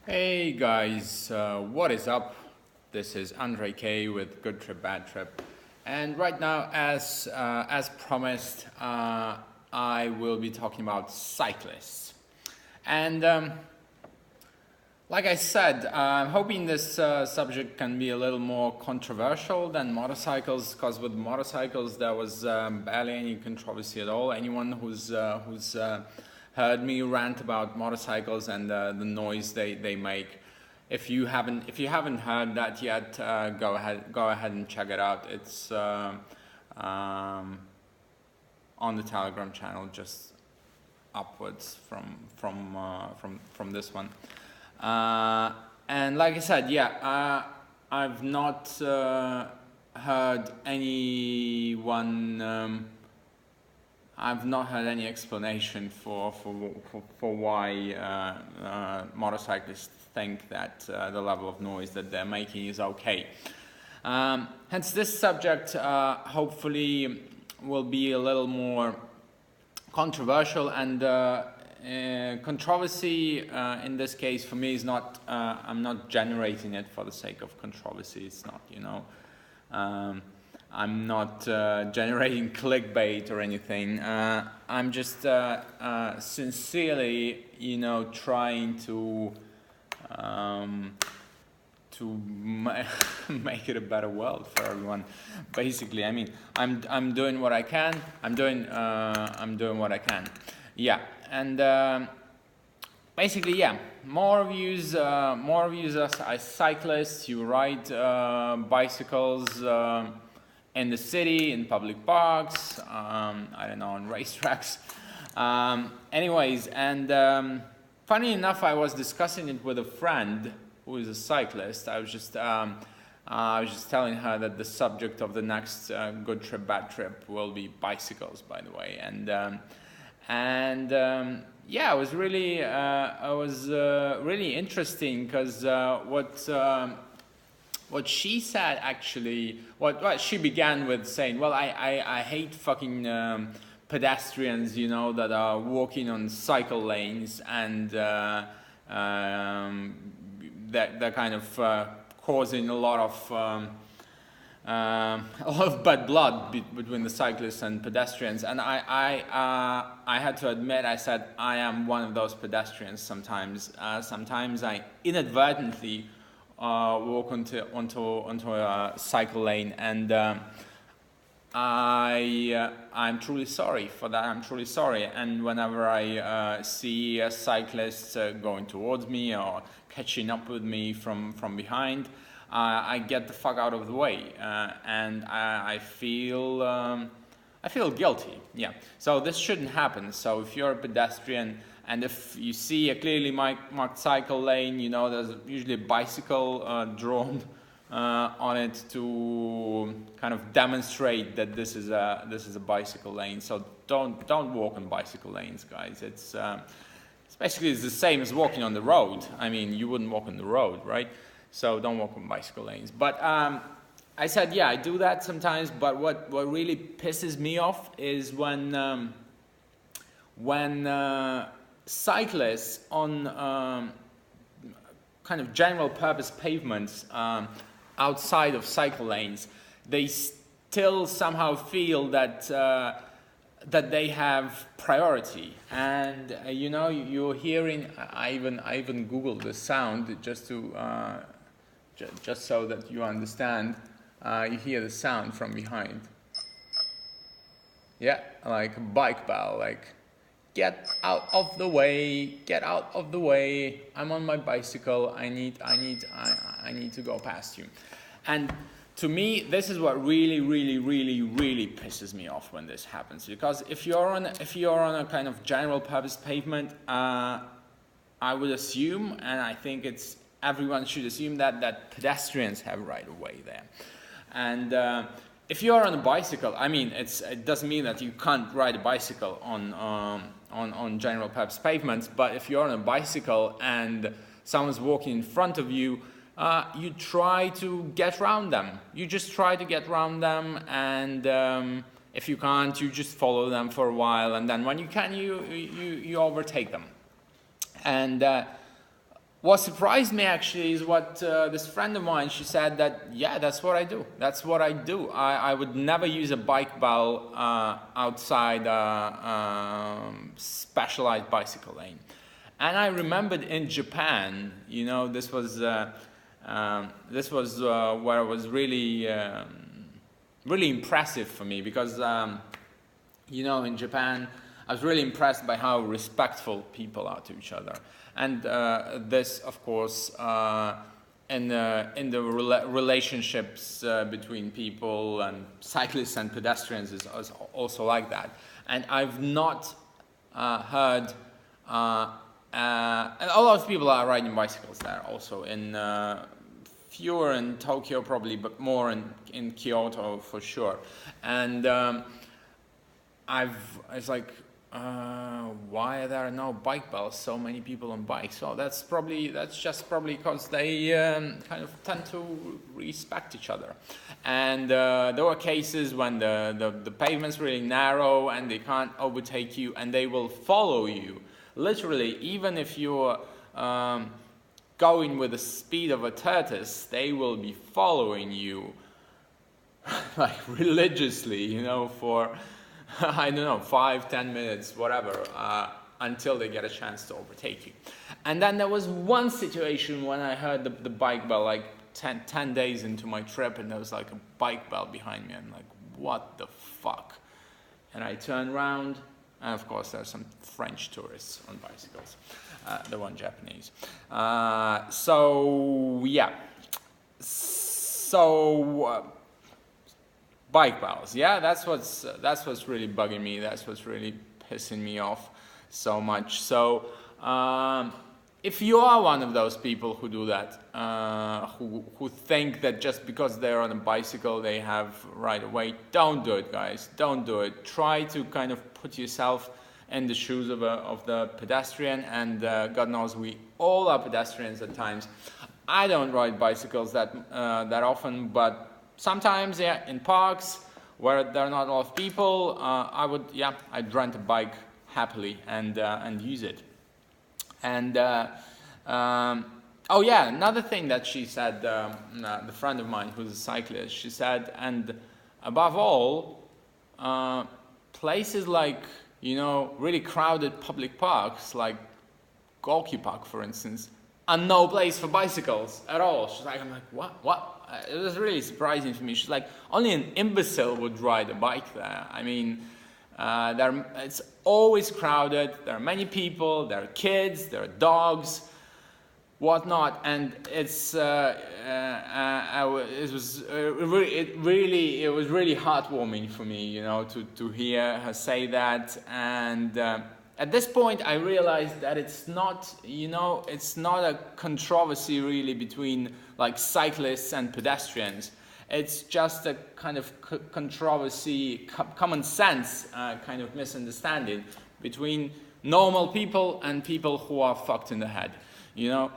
Hey guys, what is up? This is Andre K with Good Trip Bad Trip, and right now, as promised, I will be talking about cyclists. And like I said, I'm hoping this subject can be a little more controversial than motorcycles, because with motorcycles there was barely any controversy at all. Anyone who's heard me rant about motorcycles and the noise they make, if you haven't heard that yet, go ahead and check it out. It's on the Telegram channel, just upwards from this one. And like I said, I've not heard anyone. I've not heard any explanation for why motorcyclists think that the level of noise that they're making is okay. Hence, this subject hopefully will be a little more controversial, and controversy in this case for me is not. I'm not generating it for the sake of controversy. It's not, I'm not generating clickbait or anything. I'm just sincerely, trying to make it a better world for everyone. Basically, I mean, I'm doing what I can. I'm doing what I can. Yeah, and basically, yeah. More reviews as cyclists. You ride bicycles in the city, in public parks, I don't know, on racetracks. Anyways, and funny enough, I was discussing it with a friend who is a cyclist. I was just telling her that the subject of the next Good Trip Bad Trip will be bicycles, by the way, yeah, it was really really interesting, because what she said, actually, what she began with saying, well, I hate fucking pedestrians, that are walking on cycle lanes, and they're kind of causing a lot of bad blood between the cyclists and pedestrians. And I had to admit, I said I am one of those pedestrians sometimes. Sometimes I inadvertently walk onto a cycle lane, and I'm truly sorry for that. I'm truly sorry. And whenever I see a cyclist going towards me or catching up with me from behind, I get the fuck out of the way, and I feel guilty. Yeah. So this shouldn't happen. So if you're a pedestrian, and if you see a clearly marked cycle lane, there's usually a bicycle drawn on it to kind of demonstrate that this is a bicycle lane. So don't walk on bicycle lanes, guys. It's basically the same as walking on the road. I mean, you wouldn't walk on the road, right? So don't walk on bicycle lanes. But I said, yeah, I do that sometimes. But what really pisses me off is when cyclists on kind of general purpose pavements outside of cycle lanes, they still somehow feel that they have priority. And you're hearing. I even Googled the sound just to just so that you understand. You hear the sound from behind. Yeah, like a bike bell, like. Get out of the way! Get out of the way! I'm on my bicycle. I need to go past you. And to me, this is what really, really, really, really pisses me off when this happens. Because if you're on a kind of general purpose pavement, I would assume, and I think everyone should assume that pedestrians have right of way there. And if you're on a bicycle, I mean, it doesn't mean that you can't ride a bicycle on general purpose pavements, but if you're on a bicycle and someone's walking in front of you, you try to get around them. You just try to get around them, and if you can't, you just follow them for a while, and then when you can, you overtake them. And what surprised me actually is what this friend of mine, she said that, yeah, that's what I do. That's what I do. I would never use a bike bell outside a specialized bicycle lane. And I remembered in Japan, you know, this was where it was really, really impressive for me because, you know, in Japan, I was really impressed by how respectful people are to each other. And this, of course, in the relationships between people and cyclists and pedestrians is also like that. And I've not heard, and a lot of people are riding bicycles there also, in fewer in Tokyo probably, but more in Kyoto for sure. And it's like, why are there no bike bells? So many people on bikes. So that's just probably because they kind of tend to respect each other. And there were cases when the pavement's really narrow and they can't overtake you, and they will follow you. Literally, even if you're going with the speed of a tortoise, they will be following you like religiously, you know, for I don't know, 5-10 minutes, whatever, until they get a chance to overtake you. And then there was one situation when I heard the bike bell, like 10 days into my trip, and there was like a bike bell behind me. I'm like, what the fuck? And I turned around, and of course there's some French tourists on bicycles. There weren't Japanese. So, yeah. So... bike bells, yeah, that's what's really bugging me. That's what's really pissing me off so much. So if you are one of those people who do that, who think that just because they're on a bicycle they have right of way, don't do it, guys. Don't do it. Try to kind of put yourself in the shoes of the pedestrian, and God knows we all are pedestrians at times. I don't ride bicycles that often, but sometimes, yeah, in parks where there are not a lot of people, I'd rent a bike happily and use it. And oh yeah, another thing that she said, the friend of mine who's a cyclist, she said, and above all, places like, you know, really crowded public parks like Gorky Park, for instance, are no place for bicycles at all. She's like, I'm like, what? It was really surprising for me. She's like, only an imbecile would ride a bike there. I mean, it's always crowded. There are many people. There are kids. There are dogs, whatnot. And it was really heartwarming for me, you know, to hear her say that. And at this point, I realized that it's not, you know, it's not a controversy really between like cyclists and pedestrians. It's just a kind of controversy, common sense kind of misunderstanding between normal people and people who are fucked in the head, you know.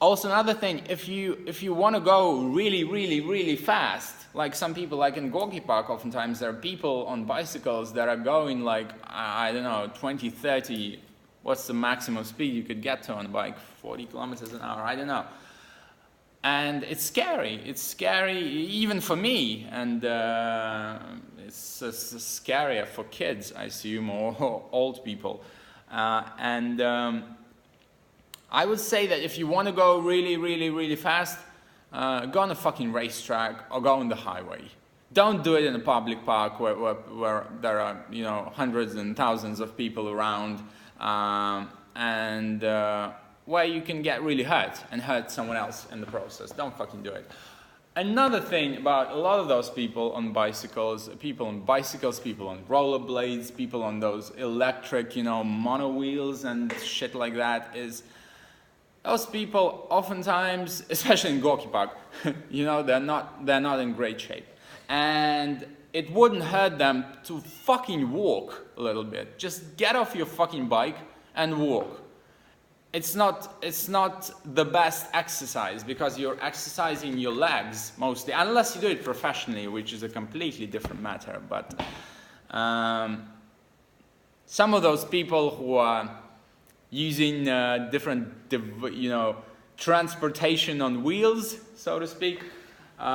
Also, another thing, if you want to go really fast, like some people, like in Gorky Park, oftentimes there are people on bicycles that are going like, I don't know, 20, 30, what's the maximum speed you could get to on a bike? 40 kilometers an hour, I don't know. And it's scary even for me, and it's scarier for kids, I assume, or old people. I would say that if you want to go really fast, go on a fucking racetrack or go on the highway. Don't do it in a public park where there are, you know, hundreds and thousands of people around, and where you can get really hurt and hurt someone else in the process. Don't fucking do it. Another thing about a lot of those people on bicycles, people on rollerblades, people on those electric, you know, mono wheels and shit like that, is those people oftentimes, especially in Gorky Park, you know, they're not in great shape. And it wouldn't hurt them to fucking walk a little bit. Just get off your fucking bike and walk. It's not the best exercise because you're exercising your legs mostly, unless you do it professionally, which is a completely different matter. But some of those people who are using different, transportation on wheels, so to speak. We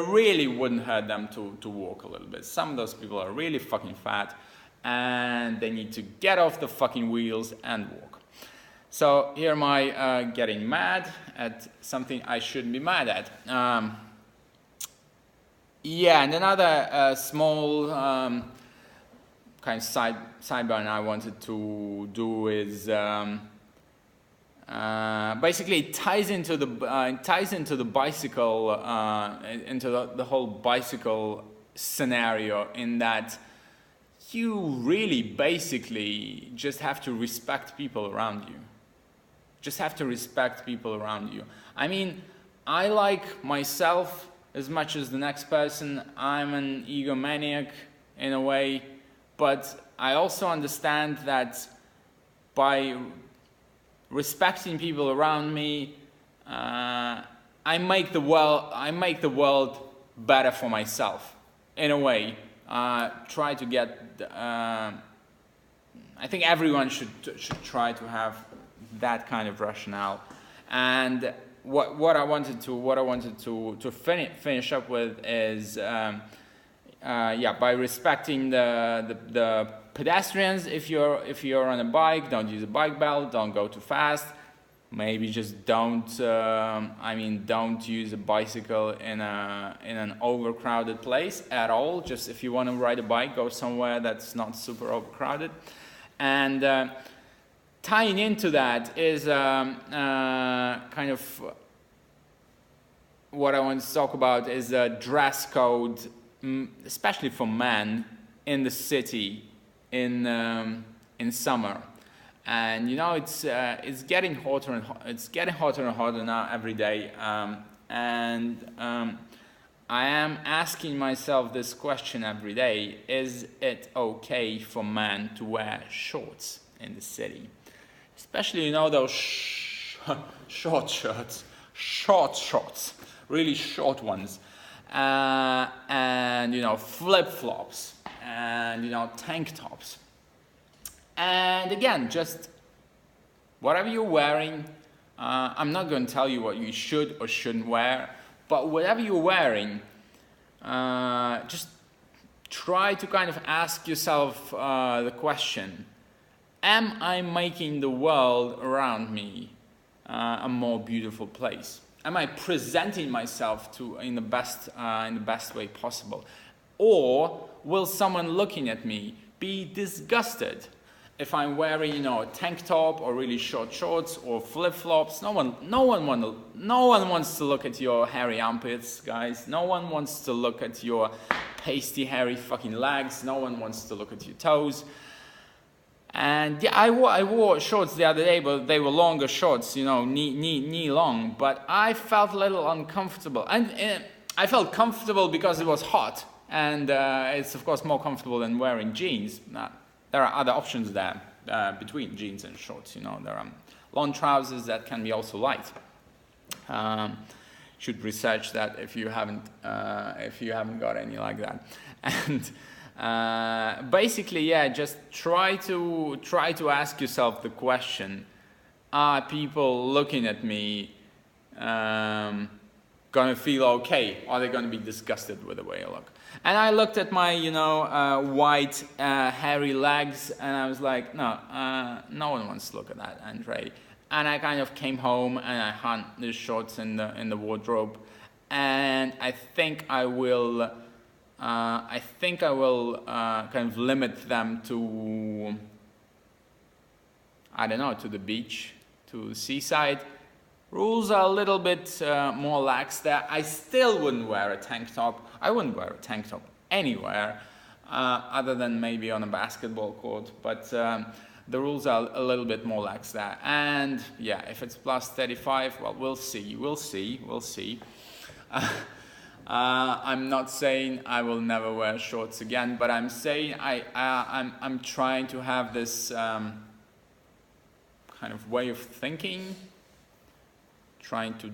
really wouldn't hurt them to walk a little bit. Some of those people are really fucking fat, and they need to get off the fucking wheels and walk. So here am I getting mad at something I shouldn't be mad at. And another small kind of sidebar I wanted to do is basically it ties into the bicycle, into the whole bicycle scenario, in that you really basically just have to respect people around you. I mean, I like myself as much as the next person. I'm an egomaniac in a way, but I also understand that by respecting people around me, I make the world better for myself in a way. Try to get. I think everyone should try to have that kind of rationale. And what I wanted to finish up with is by respecting the pedestrians. If you're on a bike, don't use a bike belt, don't go too fast. Maybe just don't use a bicycle in an overcrowded place at all. Just if you want to ride a bike, go somewhere that's not super overcrowded. And tying into that is kind of what I want to talk about is a dress code, especially for men in the city in summer. And it's getting hotter and hotter now every day. I am asking myself this question every day: is it okay for men to wear shorts in the city? Especially those short shorts, really short ones, and flip-flops, and tank tops. And again, just whatever you're wearing, I'm not going to tell you what you should or shouldn't wear, but whatever you're wearing, just try to kind of ask yourself the question: am I making the world around me a more beautiful place? Am I presenting myself in the best way possible? Or will someone looking at me be disgusted if I'm wearing, a tank top or really short shorts or flip-flops? No one wants to look at your hairy armpits, guys. No one wants to look at your pasty, hairy fucking legs. No one wants to look at your toes. And yeah, I wore shorts the other day, but they were longer shorts, knee long. But I felt a little uncomfortable, and I felt comfortable because it was hot, and it's of course more comfortable than wearing jeans. There are other options there between jeans and shorts. There are long trousers that can be also light. Should research that if you haven't got any like that. And basically, just try to ask yourself the question: are people looking at me gonna feel okay? Are they gonna be disgusted with the way I look? And I looked at my white hairy legs, and I was like, no one wants to look at that, Andrei. And I kind of came home and I hung the shorts in the wardrobe, and I think I will kind of limit them to, I don't know, to the beach, to the seaside. Rules are a little bit more lax there. I still wouldn't wear a tank top. I wouldn't wear a tank top anywhere, other than maybe on a basketball court. But the rules are a little bit more lax there. And yeah, if it's plus 35, well, we'll see. I'm not saying I will never wear shorts again, but I'm saying I'm trying to have this kind of way of thinking, trying to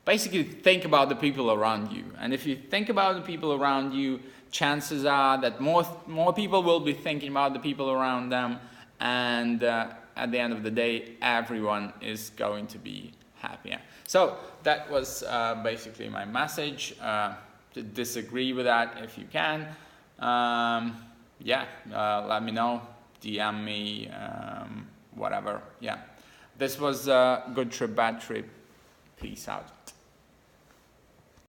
basically think about the people around you. And if you think about the people around you, chances are that more people will be thinking about the people around them, and at the end of the day, everyone is going to be happier. So that was basically my message. To disagree with that if you can. Yeah, let me know, DM me, whatever. Yeah, this was Good Trip, Bad Trip. Peace out.